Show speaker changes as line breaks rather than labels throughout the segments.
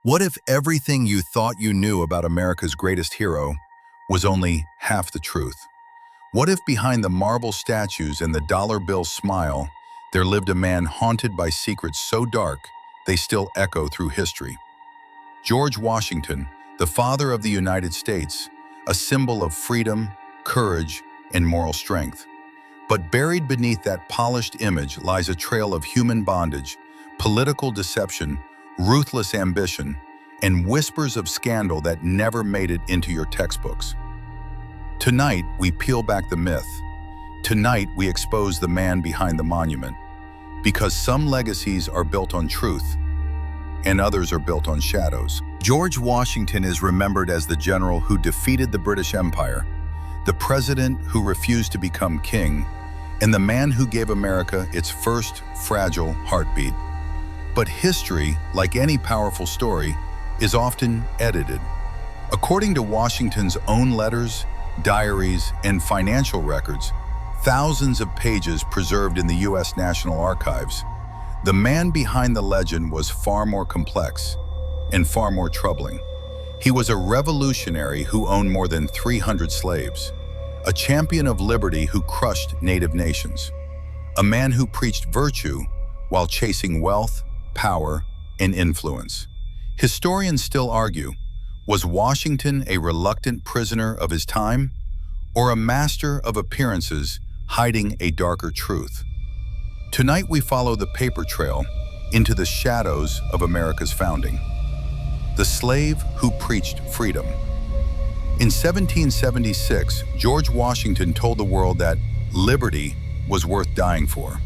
What if everything you thought you knew about America's greatest hero was only half the truth? What if behind the marble statues and the dollar bill smile, there lived a man haunted by secrets so dark they still echo through history? George Washington, the father of the United States, a symbol of freedom, courage, and moral strength. But buried beneath that polished image lies a trail of human bondage, political deception, ruthless ambition, and whispers of scandal that never made it into your textbooks. Tonight, we peel back the myth. Tonight, we expose the man behind the monument. Because some legacies are built on truth, and others are built on shadows. George Washington is remembered as the general who defeated the British Empire, the president who refused to become king, and the man who gave America its first fragile heartbeat. But history, like any powerful story, is often edited. According to Washington's own letters, diaries, and financial records, thousands of pages preserved in the U.S. National Archives, the man behind the legend was far more complex and far more troubling. He was a revolutionary who owned more than 300 slaves, a champion of liberty who crushed native nations, a man who preached virtue while chasing wealth, power, and influence. Historians still argue, was Washington a reluctant prisoner of his time, or a master of appearances hiding a darker truth? Tonight we follow the paper trail into the shadows of America's founding. The slave who preached freedom. In 1776, George Washington told the world that liberty was worth dying for.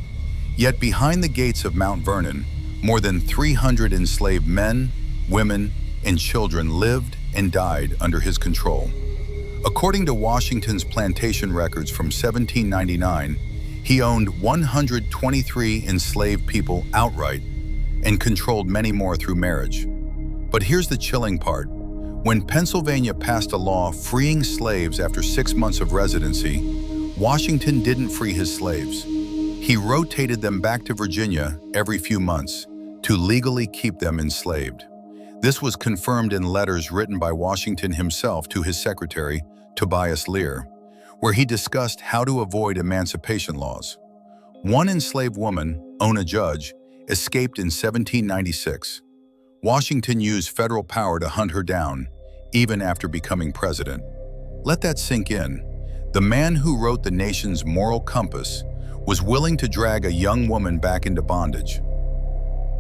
Yet behind the gates of Mount Vernon, more than 300 enslaved men, women, and children lived and died under his control. According to Washington's plantation records from 1799, he owned 123 enslaved people outright and controlled many more through marriage. But here's the chilling part. When Pennsylvania passed a law freeing slaves after 6 months of residency, Washington didn't free his slaves. He rotated them back to Virginia every few months to legally keep them enslaved. This was confirmed in letters written by Washington himself to his secretary, Tobias Lear, where he discussed how to avoid emancipation laws. One enslaved woman, Ona Judge, escaped in 1796. Washington used federal power to hunt her down, even after becoming president. Let that sink in. The man who wrote the nation's moral compass was willing to drag a young woman back into bondage.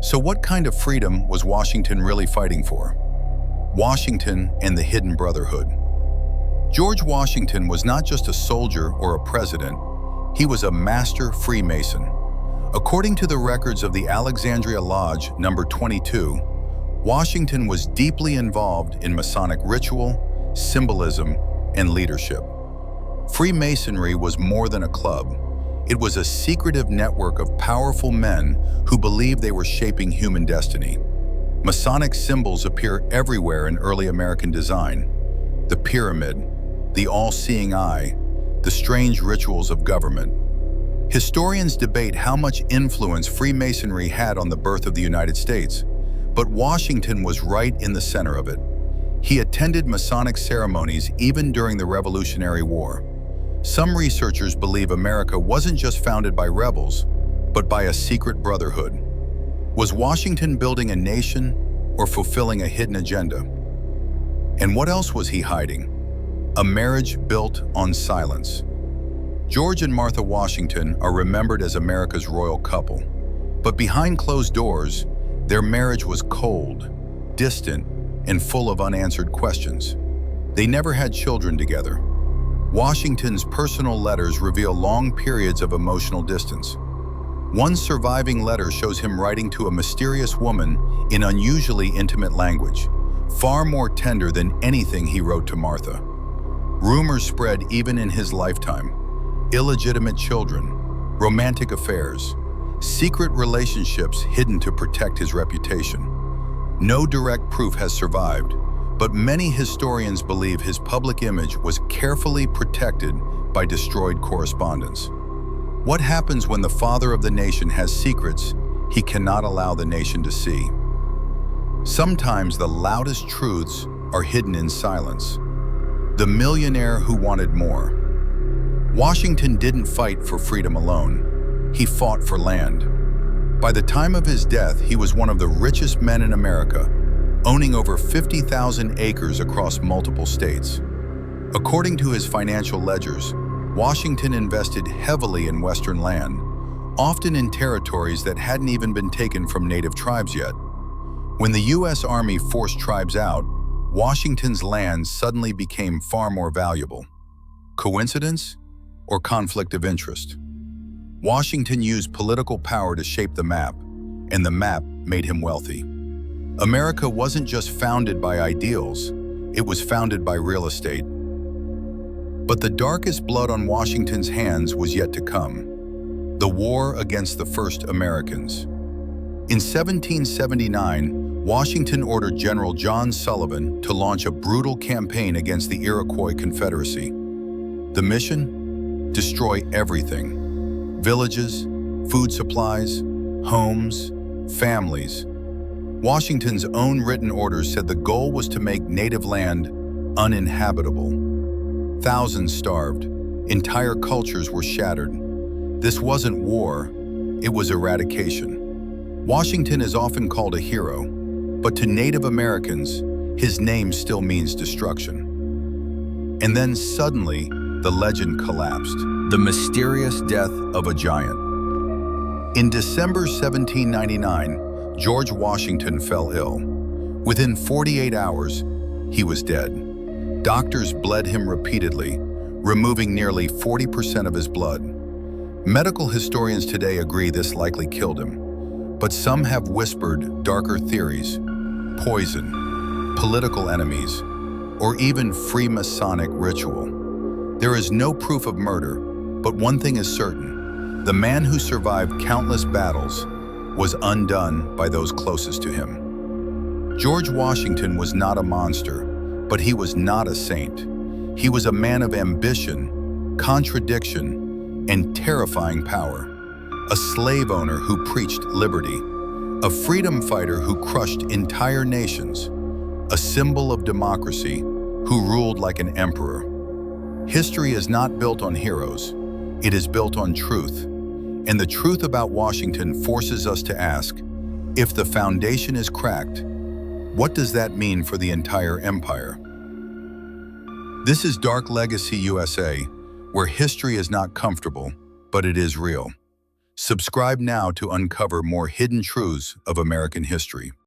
So what kind of freedom was Washington really fighting for? Washington and the Hidden Brotherhood. George Washington was not just a soldier or a president, he was a master Freemason. According to the records of the Alexandria Lodge number 22, Washington was deeply involved in Masonic ritual, symbolism, and leadership. Freemasonry was more than a club. It was a secretive network of powerful men who believed they were shaping human destiny. Masonic symbols appear everywhere in early American design. The pyramid, the all-seeing eye, the strange rituals of government. Historians debate how much influence Freemasonry had on the birth of the United States, but Washington was right in the center of it. He attended Masonic ceremonies even during the Revolutionary War. Some researchers believe America wasn't just founded by rebels, but by a secret brotherhood. Was Washington building a nation or fulfilling a hidden agenda? And what else was he hiding? A marriage built on silence. George and Martha Washington are remembered as America's royal couple, but behind closed doors, their marriage was cold, distant, and full of unanswered questions. They never had children together. Washington's personal letters reveal long periods of emotional distance. One surviving letter shows him writing to a mysterious woman in unusually intimate language, far more tender than anything he wrote to Martha. Rumors spread even in his lifetime. Illegitimate children, romantic affairs, secret relationships hidden to protect his reputation. No direct proof has survived, but many historians believe his public image was carefully protected by destroyed correspondence. What happens when the father of the nation has secrets he cannot allow the nation to see? Sometimes the loudest truths are hidden in silence. The millionaire who wanted more. Washington didn't fight for freedom alone. He fought for land. By the time of his death, he was one of the richest men in America, owning over 50,000 acres across multiple states. According to his financial ledgers, Washington invested heavily in Western land, often in territories that hadn't even been taken from native tribes yet. When the U.S. Army forced tribes out, Washington's land suddenly became far more valuable. Coincidence or conflict of interest? Washington used political power to shape the map, and the map made him wealthy. America wasn't just founded by ideals, it was founded by real estate. But the darkest blood on Washington's hands was yet to come: the war against the first Americans. In 1779, Washington ordered General John Sullivan to launch a brutal campaign against the Iroquois Confederacy. The mission? Destroy everything: villages, food supplies, homes, families. Washington's own written orders said the goal was to make native land uninhabitable. Thousands starved. Entire cultures were shattered. This wasn't war, it was eradication. Washington is often called a hero, but to Native Americans, his name still means destruction. And then suddenly, the legend collapsed. The mysterious death of a giant. In December 1799, George Washington fell ill. Within 48 hours, he was dead. Doctors bled him repeatedly, removing nearly 40% of his blood. Medical historians today agree this likely killed him, but some have whispered darker theories: poison, political enemies, or even Freemasonic ritual. There is no proof of murder, but one thing is certain: the man who survived countless battles was undone by those closest to him. George Washington was not a monster, but he was not a saint. He was a man of ambition, contradiction, and terrifying power. A slave owner who preached liberty. A freedom fighter who crushed entire nations. A symbol of democracy who ruled like an emperor. History is not built on heroes. It is built on truth. And the truth about Washington forces us to ask, if the foundation is cracked, what does that mean for the entire empire? This is Dark Legacy USA, where history is not comfortable, but it is real. Subscribe now to uncover more hidden truths of American history.